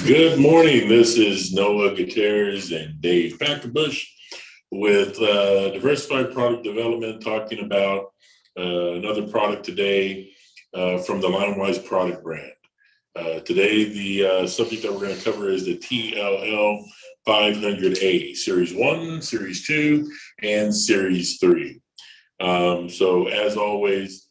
Good morning. This is Noah Gutierrez and Dave Packerbush with Diversified Product Development, talking about another product today from the LineWise product brand. Today, the subject that we're going to cover is the TLL-500A, Series 1, Series 2, and Series 3. So as always,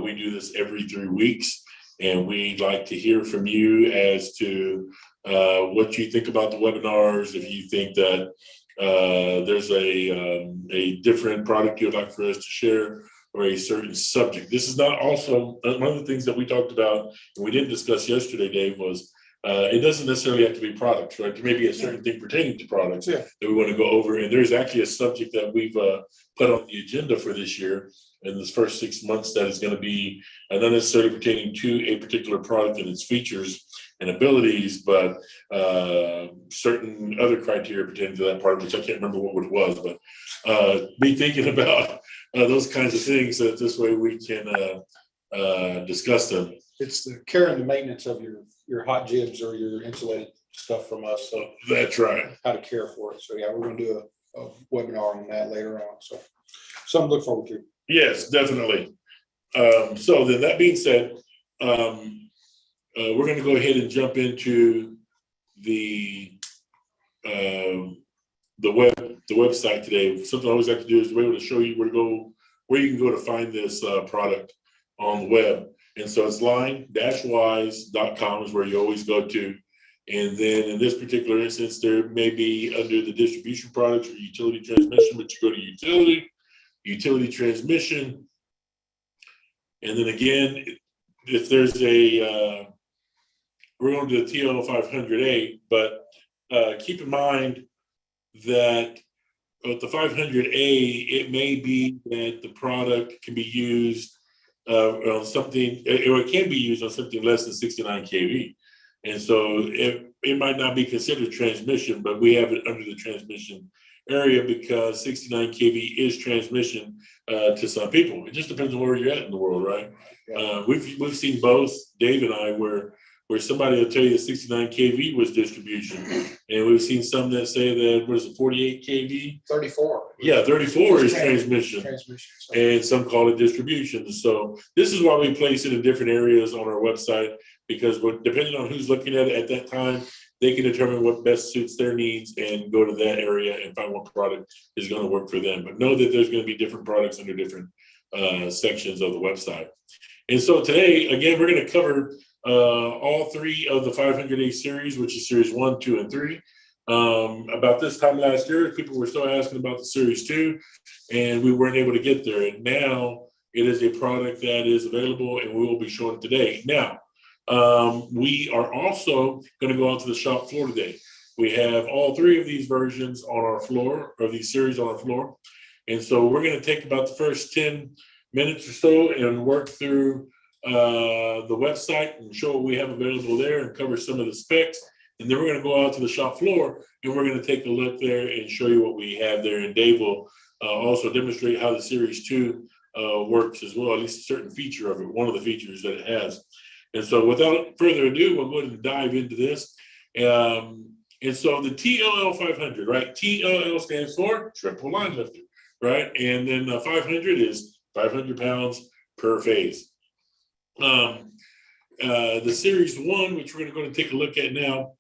we do this every 3 weeks, and we'd like to hear from you as to what you think about the webinars. If you think that there's a different product you'd like for us to share, or a certain subject. This is not also one of the things that we talked about and we didn't discuss yesterday, Dave, was it doesn't necessarily have to be products, right? There may be a certain thing pertaining to products that we want to go over. And there's actually a subject that we've put on the agenda for this year in this first 6 months that is going to be not necessarily pertaining to a particular product and its features and abilities, but certain other criteria pertaining to that product, which I can't remember what it was, but be thinking about those kinds of things, so that this way we can discuss them. It's the care and the maintenance of your hot jibs or your insulated stuff from us. So that's right. How to care for it. So yeah, we're going to do a webinar on that later on. So something to look forward to. Yes, definitely. So then that being said, we're going to go ahead and jump into the website today. Something I always like to do is to be able to show you where you can go to find this product on the web. And so it's line-wise.com is where you always go to. And then in this particular instance, there may be under the distribution products or utility transmission, but you go to utility transmission. And then again, if there's we're going to do the TL-500A, but keep in mind that with the 500A, it may be that the product can be used on something, or it can be used on something less than 69 kV. And so it might not be considered transmission, but we have it under the transmission area because 69 kV is transmission to some people. It just depends on where you're at in the world, right? We've seen both, Dave and I, where somebody will tell you that 69 kV was distribution. And we've seen some that say that, what is it, 48 kV? 34. Yeah, 34 is transmission. And some call it distribution. So this is why we place it in different areas on our website, because depending on who's looking at it at that time, they can determine what best suits their needs and go to that area and find what product is going to work for them. But know that there's going to be different products under different sections of the website. And so today, again, we're going to cover all three of the 500A series, which is series 1, 2, and 3. About this time last year, people were still asking about the series 2, and we weren't able to get there. And now it is a product that is available, and we will be showing today. Now, we are also going to go out to the shop floor today. We have all three of these versions on our floor, or these series on our floor. And so we're going to take about the first 10 minutes or so and work through the website and show what we have available there and cover some of the specs. And then we're going to go out to the shop floor and we're going to take a look there and show you what we have there. And Dave will also demonstrate how the Series 2 works as well, at least a certain feature of it, one of the features that it has. And so without further ado, we'll go ahead and dive into this. And so the TLL-500, right? TLL stands for triple line lifter, right? And then 500 is 500 pounds per phase. The Series 1, which we're going to take a look at now,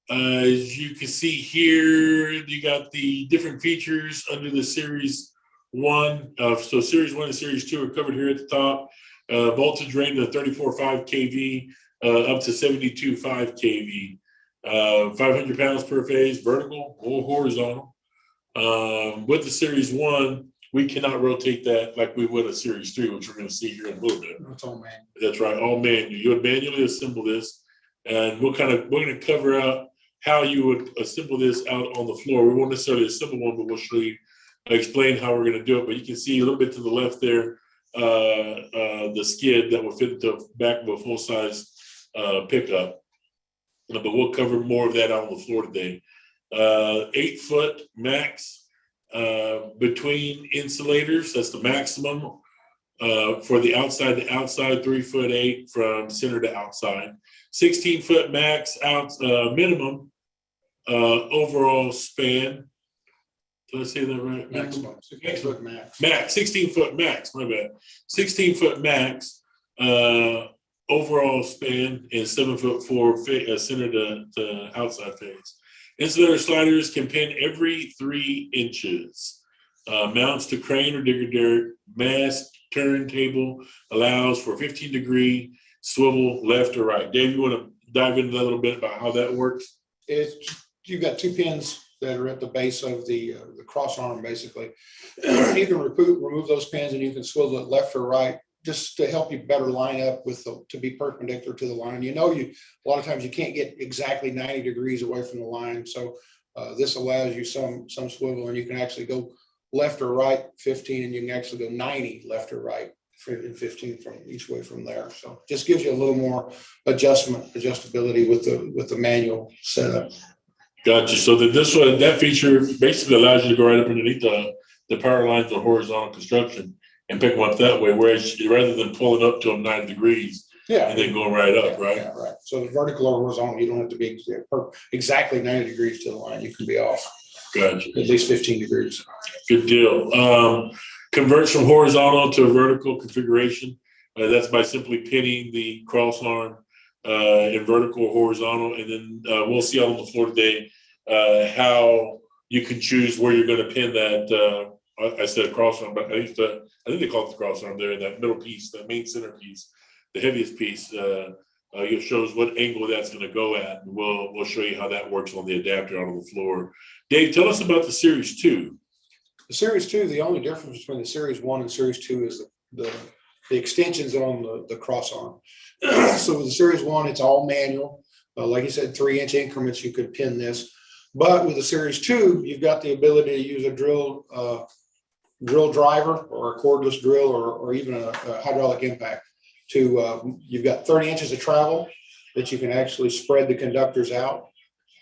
as you can see here, you got the different features under the Series 1. So Series 1 and Series 2 are covered here at the top. Voltage rating of 34.5 kV up to 72.5 kV. 500 pounds per phase, vertical or horizontal. With the Series 1, we cannot rotate that like we would a Series 3, which we're going to see here in a little bit. It's all manual. That's right, all manual. You would manually assemble this, and we're going to cover out how you would assemble this out on the floor. We won't necessarily assemble one, but we'll show you, explain how we're going to do it. But you can see a little bit to the left there, the skid that will fit the back of a full-size pickup. But we'll cover more of that out on the floor today. 8-foot max between insulators. That's the maximum for the outside to outside, 3'8" from center to outside, 16-foot max out minimum overall span. Did I say that right? Maximum, 16-foot max. Max, 16-foot max, my bad. 16-foot max overall span and 7'4" center to outside phase. Insulator sliders can pin every 3 inches. Mounts to crane or digger derrick. Mast turntable allows for 15-degree swivel left or right. Dave, you want to dive into that a little bit about how that works? You've got 2 pins that are at the base of the cross arm, basically. You can remove those pins and you can swivel it left or right, just to help you better line up with to be perpendicular to the line. A lot of times you can't get exactly 90 degrees away from the line. So this allows you some swivel, and you can actually go left or right 15, and you can actually go 90 left or right and 15 from each way from there. So just gives you a little more adjustability with the manual setup. Gotcha. So that feature basically allows you to go right up underneath the power lines of horizontal construction and pick them up that way, whereas rather than pulling up to them 90 degrees and then going right up, right? Yeah, right. So the vertical or horizontal, you don't have to be exactly 90 degrees to the line. You can be off. Gotcha. At least 15 degrees. Good deal. Converts from horizontal to vertical configuration. That's by simply pinning the cross arm in vertical or horizontal, and then we'll see on the floor today how you can choose where you're going to pin that. I said cross arm, but I think they call it the cross arm there in that middle piece, that main center piece, the heaviest piece. It shows what angle that's going to go at. And we'll show you how that works on the adapter out on the floor. Dave, tell us about the Series 2. The Series 2, the only difference between the Series 1 and Series 2 is the extensions on the cross arm. So with the Series 1, it's all manual. Like you said, 3-inch increments, you could pin this. But with the Series 2, you've got the ability to use a drill driver or a cordless drill or even a hydraulic impact. You've got 30 inches of travel that you can actually spread the conductors out.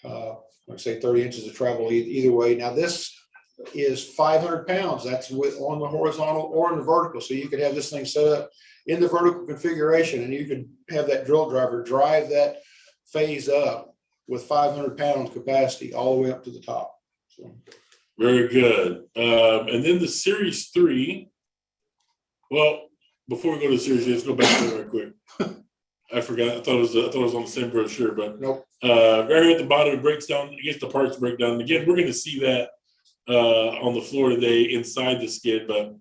Like I say, 30 inches of travel either way. Now this is 500 pounds. That's on the horizontal or in the vertical. So you could have this thing set up in the vertical configuration, and you could have that drill driver drive that phase up with 500 pounds capacity all the way up to the top. So. Very good. And then the Series 3. Well, before we go to the Series 3, let's go back to it right quick. I forgot. I thought it was on the same brochure, but nope. Right at the bottom, it breaks down. I guess the parts break down. Again, we're going to see that on the floor today inside the skid. But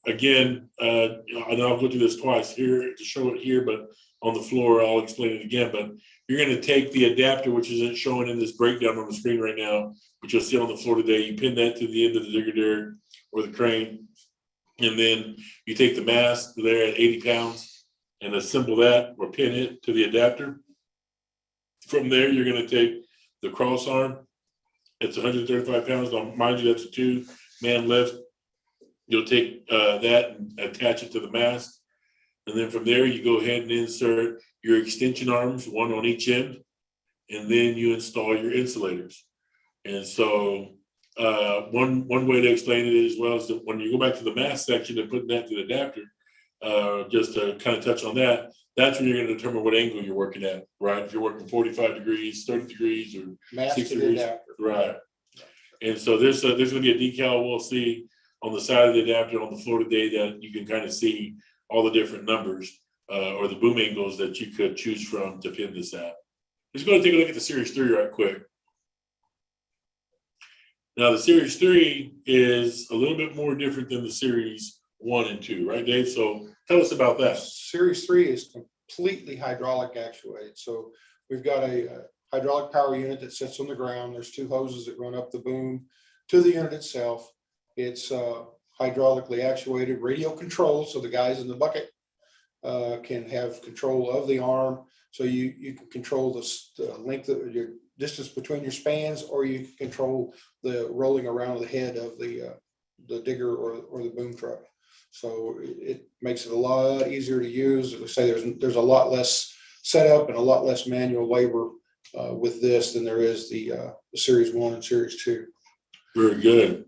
again, and I'll go through this twice here to show it here, but on the floor, I'll explain it again. But you're going to take the adapter, which isn't showing in this breakdown on the screen right now, but you'll see on the floor today. You pin that to the end of the digger derrick or the crane, and then you take the mast there at 80 pounds and assemble that or pin it to the adapter. From there, you're going to take the cross arm. It's 135 pounds. Now, mind you, that's a 2-man lift. You'll take that and attach it to the mast. And then from there, you go ahead and insert your extension arms, one on each end, and then you install your insulators. And so one way to explain it as well is that when you go back to the mast section and putting that to the adapter, just to kind of touch on that, that's when you're going to determine what angle you're working at, right? If you're working 45 degrees, 30 degrees, or mast 60 degrees, adapter. Right. And so there's going to be a decal we'll see on the side of the adapter on the floor today that you can kind of see all the different numbers or the boom angles that you could choose from to pin this at. Let's go and take a look at the Series 3 right quick. Now, the Series 3 is a little bit more different than the Series 1 and 2, right, Dave? So tell us about that. Series 3 is completely hydraulic actuated. So we've got a hydraulic power unit that sits on the ground. There's 2 hoses that run up the boom to the unit itself. It's hydraulically actuated, radio controlled, so the guys in the bucket can have control of the arm. So you can control the length of your distance between your spans, or you can control the rolling around the head of the digger or the boom truck. So it makes it a lot easier to use. As I say, there's a lot less setup and a lot less manual labor with this than there is the Series 1 and Series 2. Very good.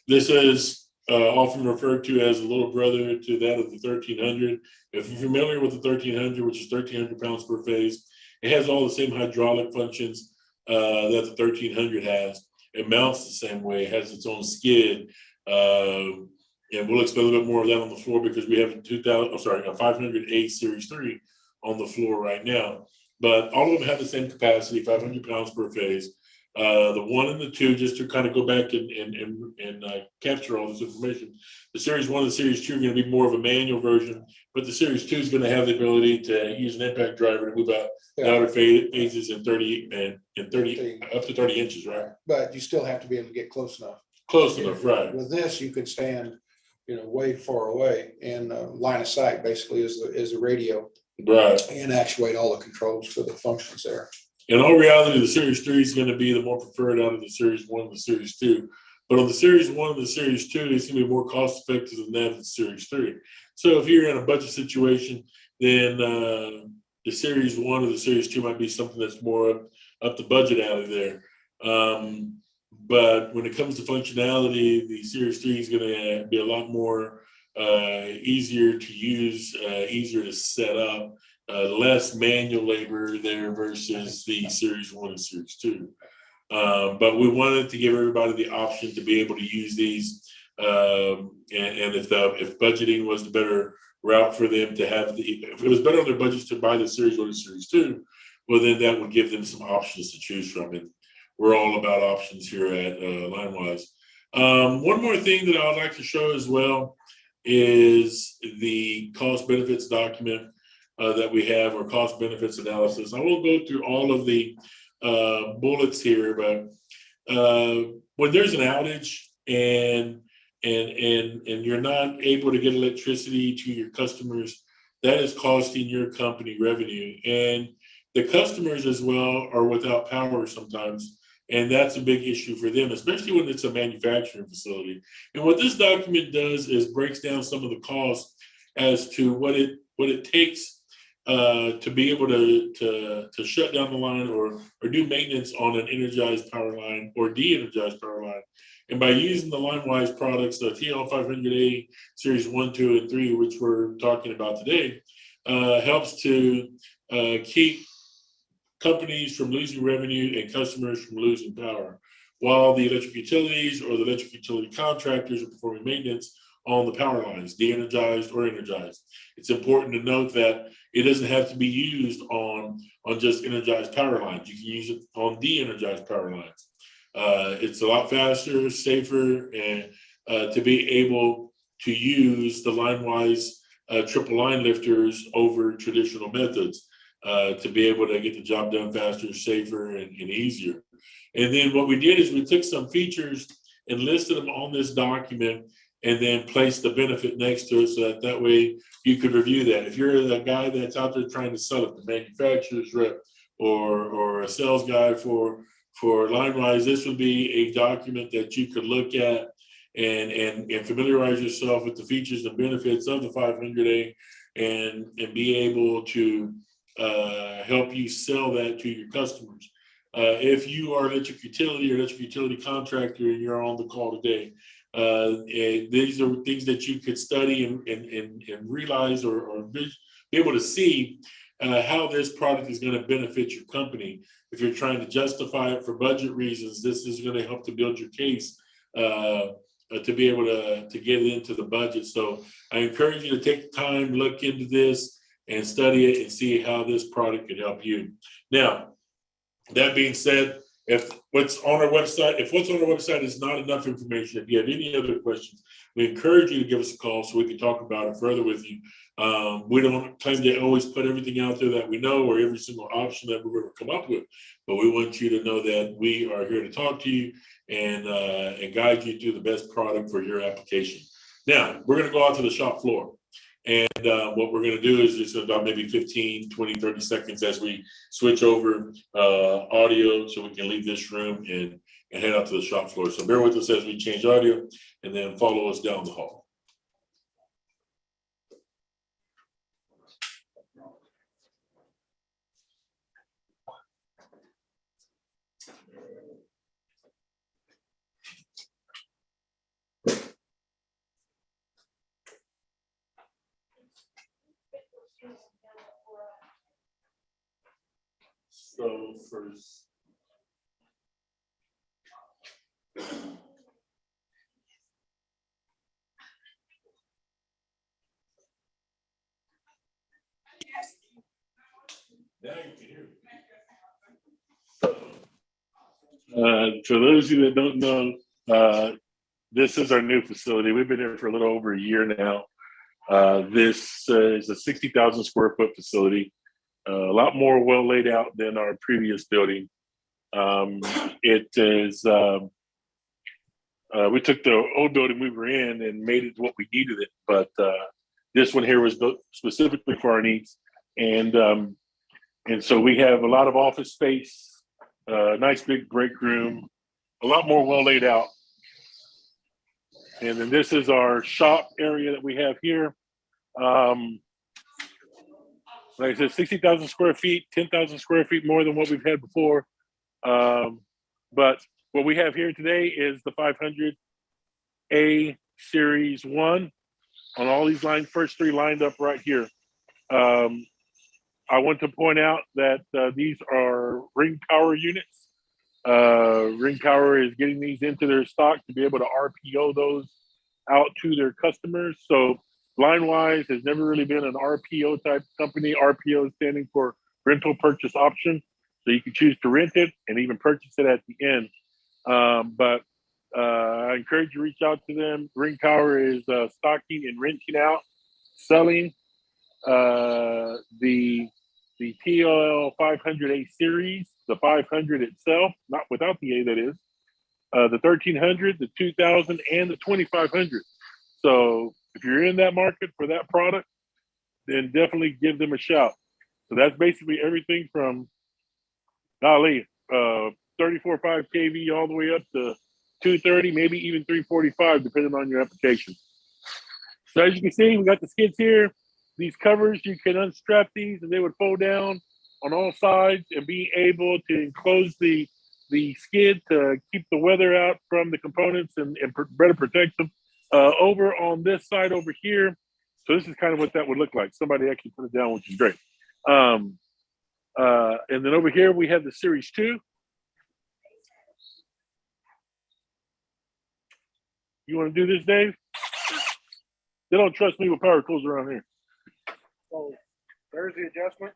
This is often referred to as a little brother to that of the 1300. If you're familiar with the 1300, which is 1300 pounds per phase, it has all the same hydraulic functions that the 1300 has. It mounts the same way. It has its own skid. And we'll explain a little bit more of that on the floor because we have a 500A Series 3 on the floor right now. But all of them have the same capacity, 500 pounds per phase. The 1 and the 2, just to kind of go back and capture all this information. The Series 1 and the Series 2 are going to be more of a manual version, but the Series 2 is going to have the ability to use an impact driver to move out outer phases in 30 up to 30 inches, right? But you still have to be able to get close enough. Close enough, right? With this, you could stand, way far away, and line of sight basically is the radio, right? And actuate all the controls for the functions there. In all reality, the Series 3 is going to be the more preferred out of the Series 1 and the Series 2. But on the Series 1 and the Series 2, it's going to be more cost effective than that of the Series 3. So if you're in a budget situation, then the Series 1 or the Series 2 might be something that's more up the budget alley there. But when it comes to functionality, the Series 3 is going to be a lot more easier to use, easier to set up. Less manual labor there versus the Series 1 and Series 2. But we wanted to give everybody the option to be able to use these. And if budgeting was the better route for them to have, if it was better on their budgets to buy the Series 1 and Series 2, well, then that would give them some options to choose from. And we're all about options here at LineWise. One more thing that I would like to show as well is the cost benefits document that we have, or cost benefits analysis. I won't go through all of the bullets here, but when there's an outage and you're not able to get electricity to your customers, that is costing your company revenue. And the customers as well are without power sometimes. And that's a big issue for them, especially when it's a manufacturing facility. And what this document does is breaks down some of the costs as to what it takes to be able to shut down the line or do maintenance on an energized power line or de-energized power line. And by using the LineWise products, the TL-500A Series 1, 2, and 3, which we're talking about today, helps to keep companies from losing revenue and customers from losing power, while the electric utilities or the electric utility contractors are performing maintenance on the power lines, de-energized or energized. It's important to note that it doesn't have to be used on just energized power lines. You can use it on de-energized power lines. It's a lot faster, safer, and to be able to use the LineWise triple line lifters over traditional methods to be able to get the job done faster, safer, and easier. And then what we did is we took some features and listed them on this document and then placed the benefit next to it so that way you could review that. If you're the guy that's out there trying to sell it, the manufacturer's rep or a sales guy for LineWise, this would be a document that you could look at and familiarize yourself with the features and benefits of the 500A and be able to help you sell that to your customers. If you are an electric utility or electric utility contractor and you're on the call today, these are things that you could study and realize or be able to see how this product is going to benefit your company. If you're trying to justify it for budget reasons, this is going to help to build your case to be able to get it into the budget. So I encourage you to take the time, look into this, and study it and see how this product could help you. Now, that being said, if what's on our website is not enough information, if you have any other questions, we encourage you to give us a call so we can talk about it further with you. We don't claim to always put everything out there that we know or every single option that we're going to come up with, but we want you to know that we are here to talk to you and guide you through the best product for your application. Now, we're going to go out to the shop floor. And what we're going to do is just about maybe 15, 20, 30 seconds as we switch over audio so we can leave this room and head out to the shop floor. So bear with us as we change audio and then follow us down the hall. first. For those of you that don't know, this is our new facility. We've been here for a little over a year now. This is a 60,000 square foot facility, a lot more well laid out than our previous building. It is, we took the old building we were in and made it what we needed it, but this one here was built specifically for our needs. And so we have a lot of office space, nice big break room, a lot more well laid out. And then this is our shop area that we have here. Like I said, 60,000 square feet, 10,000 square feet more than what we've had before. But what we have here today is the 500A Series 1 on all these lines, first three lined up right here. I want to point out that these are ring power units. Ring Power is getting these into their stock to be able to RPO those out to their customers. So LineWise has never really been an RPO type company. RPO standing for rental purchase option. So you can choose to rent it and even purchase it at the end. But I encourage you to reach out to them. Ring Power is stocking and renting out, selling the TLL-500A series, the 500 itself, not without the A, that is, the 1300, the 2000, and the 2500. So if you're in that market for that product, then definitely give them a shout. So that's basically everything from 34.5 kV all the way up to 230, maybe even 345, depending on your application. So as you can see, we got the skids here. These covers, you can unstrap these and they would fold down on all sides and be able to enclose the skid to keep the weather out from the components and better protect them. Over on this side over here, so this is kind of what that would look like. Somebody actually put it down, which is great. And then over here, we have the Series 2. You want to do this, Dave? They don't trust me with power tools around here. So there's the adjustment.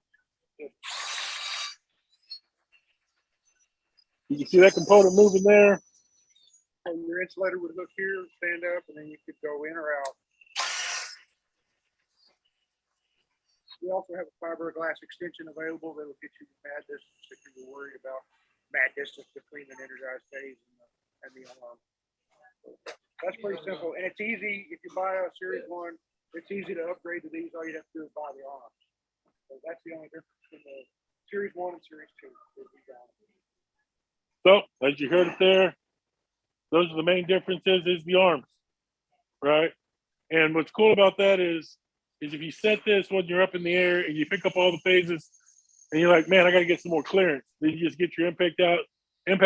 You can see that component moving there. So your insulator would hook here, stand up, and then you could go in or out. We also have a fiberglass extension available that will get you mad distance if you're worried about mad distance between an energized phase and the alarm. So that's pretty simple, and it's easy. If you buy a Series 1, it's easy to upgrade to these. All you have to do is buy the arms. So that's the only difference between the Series 1 and Series 2. So as you heard it there, those are the main differences is the arms, right? And what's cool about that is if you set this when you're up in the air and you pick up all the phases and you're like, man, I got to get some more clearance. Then you just get your impact out and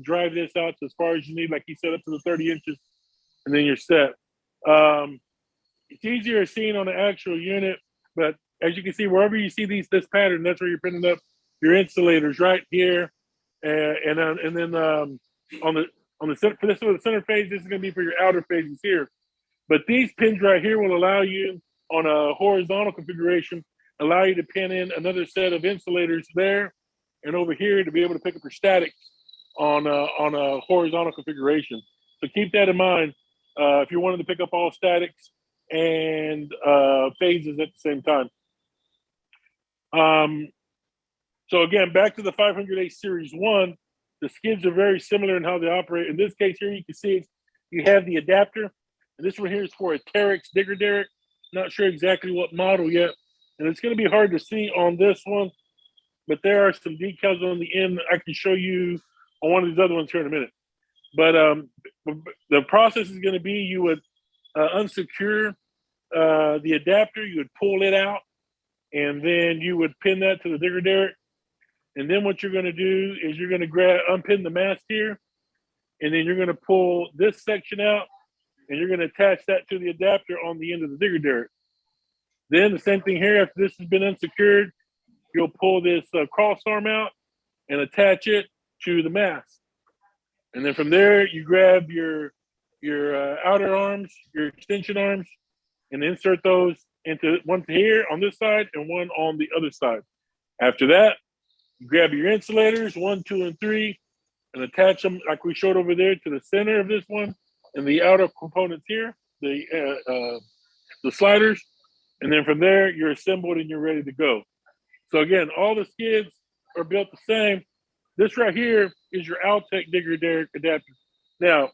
drive this out to as far as you need, like you said, up to the 30 inches, and then you're set. It's easier seen on the actual unit, but as you can see, wherever you see this pattern, that's where you're putting up your insulators right here. And then on the center phase, this is going to be for your outer phases here. But these pins right here will allow you on a horizontal configuration, allow you to pin in another set of insulators there and over here to be able to pick up your statics on a horizontal configuration. So keep that in mind if you're wanting to pick up all statics and phases at the same time. So again, back to the 500A Series 1, the skids are very similar in how they operate. In this case here, you can see you have the adapter. And this one here is for a Terex digger derrick. Not sure exactly what model yet. And it's going to be hard to see on this one, but there are some decals on the end I can show you on one of these other ones here in a minute. But the process is going to be you would unsecure the adapter, you would pull it out, and then you would pin that to the digger derrick. And then what you're going to do is you're going to unpin the mast here, and then you're going to pull this section out, and you're going to attach that to the adapter on the end of the digger derrick. Then the same thing here, after this has been unsecured, you'll pull this cross arm out, and attach it to the mast. And then from there, you grab your outer arms, your extension arms, and insert those into one here on this side and one on the other side. After that, you grab your insulators, 1, 2, and 3, and attach them like we showed over there to the center of this one and the outer components here, the sliders. And then from there, you're assembled and you're ready to go. So again, all the skids are built the same. This right here is your Altec digger derrick adapter. Now,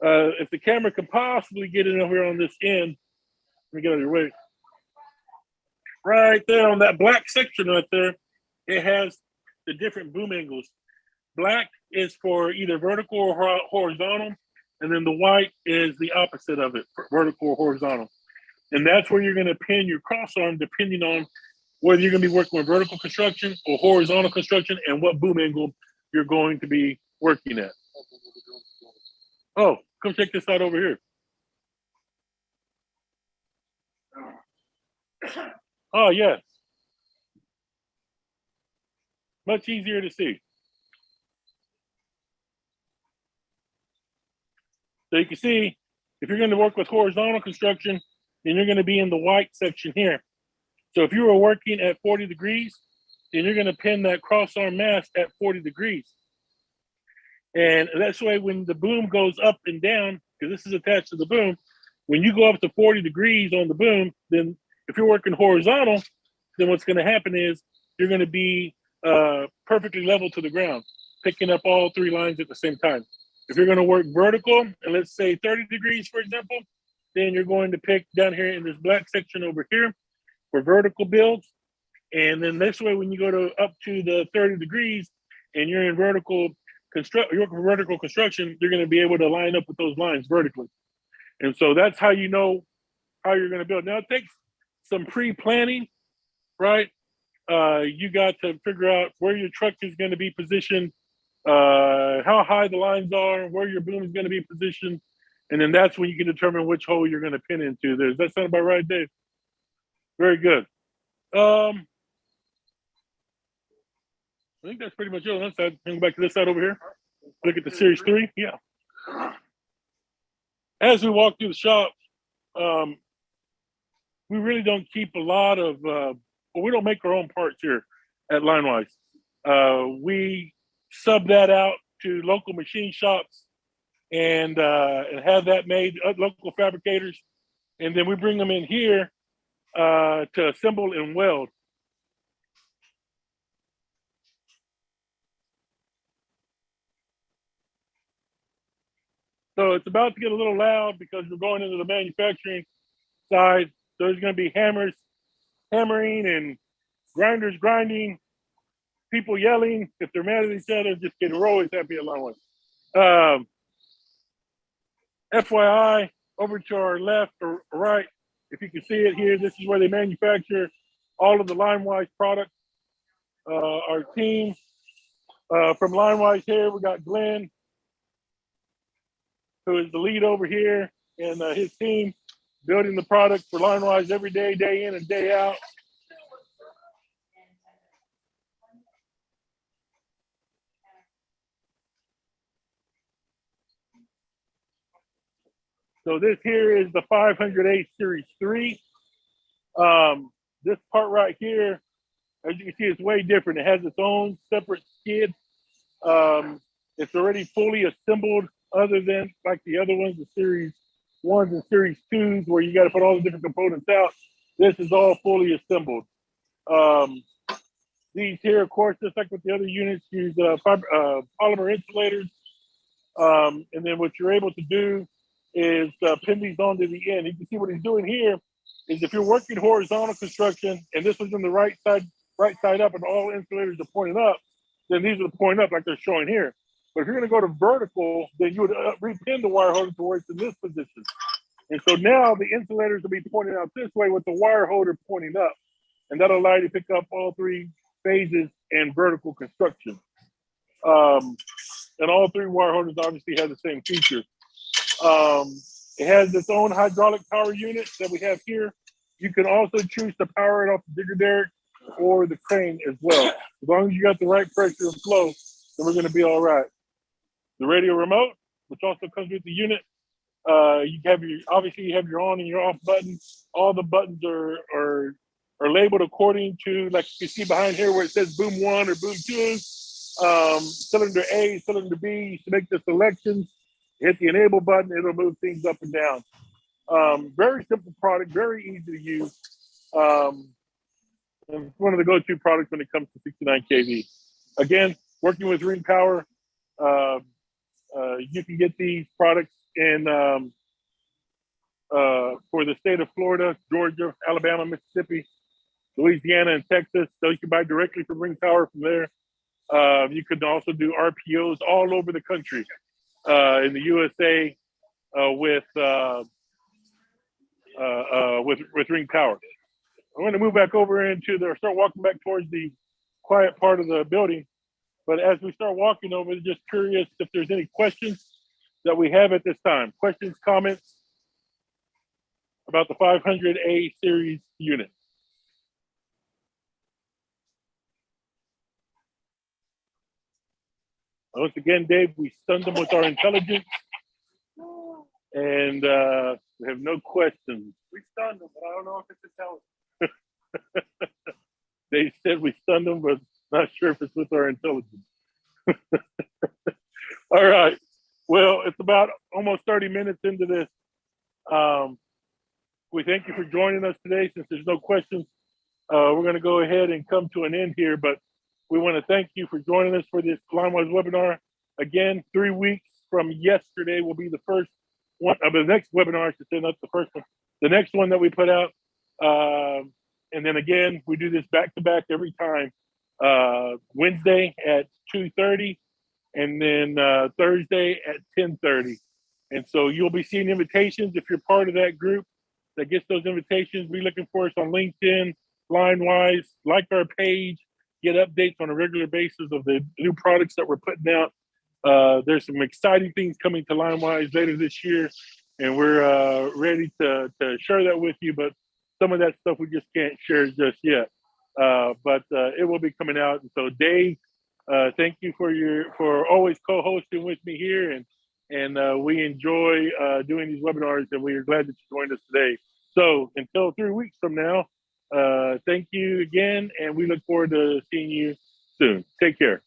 if the camera can possibly get in over here on this end, let me get out of your way. Right there on that black section right there, it has the different boom angles. Black is for either vertical or horizontal, and then the white is the opposite of it, vertical or horizontal. And that's where you're going to pin your cross arm depending on whether you're going to be working with vertical construction or horizontal construction and what boom angle you're going to be working at. Oh, come check this out over here. Oh, yes. Much easier to see. So you can see, if you're going to work with horizontal construction, then you're going to be in the white section here. So if you were working at 40 degrees, then you're going to pin that cross arm mast at 40 degrees. And that's why when the boom goes up and down, because this is attached to the boom, when you go up to 40 degrees on the boom, then if you're working horizontal, then what's going to happen is you're going to be perfectly level to the ground, picking up all 3 lines at the same time. If you're going to work vertical, and let's say 30 degrees, for example, then you're going to pick down here in this black section over here for vertical builds. And then this way, when you go to up to the 30 degrees and you're in vertical construction, you're going to be able to line up with those lines vertically. And so that's how you know how you're going to build. Now it takes some pre-planning, right? You got to figure out where your truck is going to be positioned, how high the lines are, where your boom is going to be positioned. And then that's when you can determine which hole you're going to pin into. Does that sound about right, Dave? Very good. I think that's pretty much it on that side. Go back to this side over here. Look at the Series 3. Yeah. As we walk through the shop, we really don't keep a lot of, we don't make our own parts here at LineWise. We sub that out to local machine shops and have that made, local fabricators. And then we bring them in here to assemble and weld. So it's about to get a little loud because we're going into the manufacturing side. So there's going to be hammering and grinders grinding, people yelling. If they're mad at each other, just kidding. We're always happy at LineWise. FYI, over to our left or right, if you can see it here, this is where they manufacture all of the LineWise products. Our team from LineWise here, we got Glenn, who is the lead over here, and his team building the product for LineWise every day, day in and day out. So this here is the 500A Series 3. This part right here, as you can see, it's way different. It has its own separate skid. It's already fully assembled, other than like the other ones, the Series 1s and Series 2s, where you got to put all the different components out. This is all fully assembled. These here, of course, just like with the other units, use polymer insulators. And then what you're able to do is pin these onto the end. You can see what he's doing here is if you're working horizontal construction and this was in the right side up and all insulators are pointing up, then these are pointing up like they're showing here. But if you're going to go to vertical, then you would repin the wire holder to where it's in this position. And so now the insulators will be pointing out this way with the wire holder pointing up. And that'll allow you to pick up all 3 phases and vertical construction. And all 3 wire holders obviously have the same feature. It has its own hydraulic power unit that we have here. You can also choose to power it off the digger derrick or the crane as well. As long as you got the right pressure and flow, then we're going to be all right. The radio remote, which also comes with the unit, you have your, obviously you have your on and your off buttons. All the buttons are labeled according to, like you see behind here where it says boom 1 or boom 2, cylinder A, cylinder B. You make the selections, hit the enable button, it'll move things up and down. Very simple product, very easy to use. And one of the go-to products when it comes to 69 kV. Again, working with Ring Power, you can get these products in for the state of Florida, Georgia, Alabama, Mississippi, Louisiana, and Texas. So you can buy directly from Ring Power from there. You could also do RPOs all over the country in the USA with Ring Power. I'm going to move back over into the, start walking back towards the quiet part of the building. But as we start walking over, just curious if there's any questions that we have at this time. Questions, comments about the 500A series unit. Once again, Dave, we stunned them with our intelligence. And we have no questions. We stunned them, but I don't know if it's intelligence. They said we stunned them, but not sure if it's with our intelligence. All right. Well, it's about almost 30 minutes into this. We thank you for joining us today. Since there's no questions, we're going to go ahead and come to an end here. But we want to thank you for joining us for this LineWise webinar. Again, 3 weeks from yesterday will be the first one of the next webinar. I should say, not the first one. The next one that we put out. And then again, we do this back to back every time. Wednesday at 2:30 and then Thursday at 10:30. And so you'll be seeing invitations if you're part of that group that gets those invitations. Be looking for us on LinkedIn, LineWise, like our page, get updates on a regular basis of the new products that we're putting out. There's some exciting things coming to LineWise later this year, and we're ready to share that with you. But some of that stuff we just can't share just yet. But it will be coming out. And so Dave, thank you for always co-hosting with me here, and we enjoy doing these webinars, and we are glad that you joined us today. So until 3 weeks from now, thank you again, and we look forward to seeing you soon. Take care.